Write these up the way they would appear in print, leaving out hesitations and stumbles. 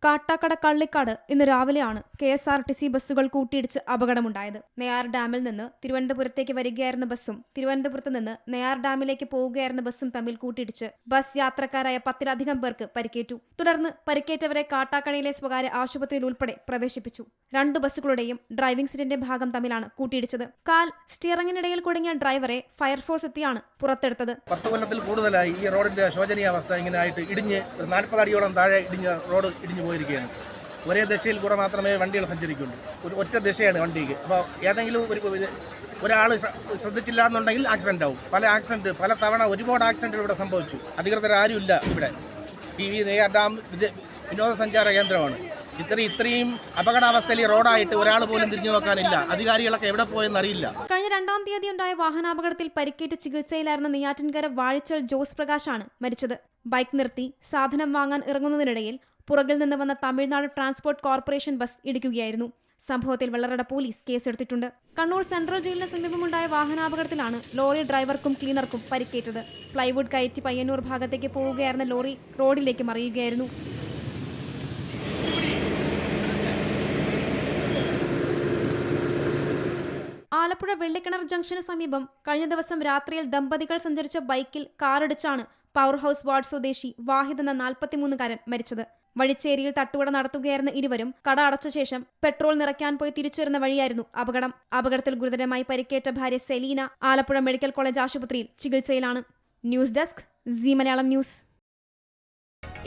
കാട്ടാക്കട കള്ളിക്കാട് ഇന്ന് രാവിലെയാണ് KSRTC ബസ്സുകൾ കൂട്ടിയിടിച്ച് അപകടമുണ്ടായത്. നെയ്യാർ ഡാമിൽ നിന്ന് തിരുവനന്തപുരത്തേക്ക് വരികയായിരുന്ന ബസ്സും തിരുവനന്തപുരത്ത് നിന്ന് നെയ്യാർ ഡാമിലേക്ക് പോവുകയായിരുന്ന ബസ്സും തമ്മിൽ കൂട്ടിയിടിച്ച് ബസ് യാത്രക്കാരായ 10-ലധികം പേർക്ക് പരിക്കേറ്റു. തുടർന്ന് പരിക്കേറ്റവരെ കാട്ടാക്കടയിലെ സ്വകാര്യ ആശുപത്രിയിൽ ഉൾപ്പെടെ പ്രവേശിപ്പിച്ചു. 2 ബസ്സുകളുടെയും ഡ്രൈവിംഗ് സീറ്റിന്റെ ഭാഗം തമ്മിലാണ് കൂട്ടിയിടിച്ചത്. കാൽ സ്റ്റിയറിംഗിനിടയിൽ കുടുങ്ങിയ ഡ്രൈവറെ ഫയർഫോഴ്സ് എത്തിയാണ് പുറത്തെടുത്തത്. 10 കൊല്ലത്തിൽ കൂടുതലായി ഈ റോഡിന്റെ ശോചനീയാവസ്ഥ ഇങ്ങനെ ആയിട്ട് ഇടിഞ്ഞ് 40 അടിയോളം താഴെ ഇടിഞ്ഞ റോഡ് ഇടിഞ്ഞു പോയിരിക്കുകയാണ്. ഒരേ ദിശയിൽ കൂടെ മാത്രമേ വണ്ടികൾ സഞ്ചരിക്കുള്ളൂ. ഒറ്റ ദിശയാണ് വണ്ടിക്ക്. അപ്പോൾ ഏതെങ്കിലും ഒരാൾ ശ്രദ്ധിച്ചില്ല എന്നുണ്ടെങ്കിൽ ആക്സിഡന്റ് ആവും. പല തവണ ഒരുപാട് ആക്സിഡന്റുകൾ ഇവിടെ സംഭവിച്ചു. അധികൃതർ ആരുമില്ല ഇവിടെ. ഈ നെയ്യാർ ഡാം വിനോദസഞ്ചാര കേന്ദ്രമാണ്. ഇത്രയും അപകടാവസ്ഥയിൽ റോഡായിട്ട് ഒരാൾ പോലും തിരിഞ്ഞു നോക്കാനില്ല. അധികാരികളൊക്കെ എവിടെ പോയെന്ന് അറിയില്ല. കഴിഞ്ഞ 2-ാം തീയതി ഉണ്ടായ വാഹനാപകടത്തിൽ പരിക്കേറ്റ് ചികിത്സയിലായിരുന്ന നെയ്യാറ്റിൻകര വാഴിച്ചൽ ജോസ് പ്രകാശാണ് മരിച്ചത്. ബൈക്ക് നിർത്തി സാധനം വാങ്ങാൻ ഇറങ്ങുന്നതിനിടയിൽ പുറകിൽ നിന്ന് വന്ന തമിഴ്നാട് ട്രാൻസ്പോർട്ട് കോർപ്പറേഷൻ ബസ് ഇടിക്കുകയായിരുന്നു. സംഭവത്തിൽ വെള്ളറട പോലീസ് കേസെടുത്തിട്ടുണ്ട്. കണ്ണൂർ സെൻട്രൽ ജയിലിന് സമീപമുണ്ടായ വാഹനാപകടത്തിലാണ് ലോറി ഡ്രൈവർക്കും ക്ലീനർക്കും പരിക്കേറ്റത്. പ്ലൈവുഡ് കയറ്റി പയ്യന്നൂർ ഭാഗത്തേക്ക് പോവുകയായിരുന്ന ലോറി റോഡിലേക്ക് മറിയുകയായിരുന്നു. ആലപ്പുഴ വെള്ളിക്കിണർ ജംഗ്ഷന് സമീപം കഴിഞ്ഞ ദിവസം രാത്രിയിൽ ദമ്പതികൾ സഞ്ചരിച്ച ബൈക്കിൽ കാറിടിച്ചാണ് പവർ ഹൌസ് വാർഡ് സ്വദേശി വാഹിദ് എന്ന 43-കാരൻ മരിച്ചത്. വഴിച്ചേരിയിൽ തട്ടുകട നടത്തുകയായിരുന്ന ഇരുവരും കട അടച്ച ശേഷം പെട്രോൾ നിറയ്ക്കാൻ പോയി തിരിച്ചുവരുന്ന വഴിയായിരുന്നു അപകടം. അപകടത്തിൽ ഗുരുതരമായി പരിക്കേറ്റ ഭാര്യ സെലീന ആലപ്പുഴ മെഡിക്കൽ കോളേജ് ആശുപത്രിയിൽ ചികിത്സയിലാണ്. News desk C Malayalam news.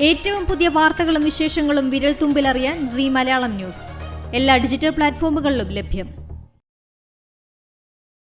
ഏറ്റവും പുതിയ വാർത്തകളും വിശേഷങ്ങളും വിരൽ തുമ്പിലറിയാൻ സി മലയാളം ന്യൂസ് എല്ലാ ഡിജിറ്റൽ പ്ലാറ്റ്ഫോമുകളിലും ലഭ്യം.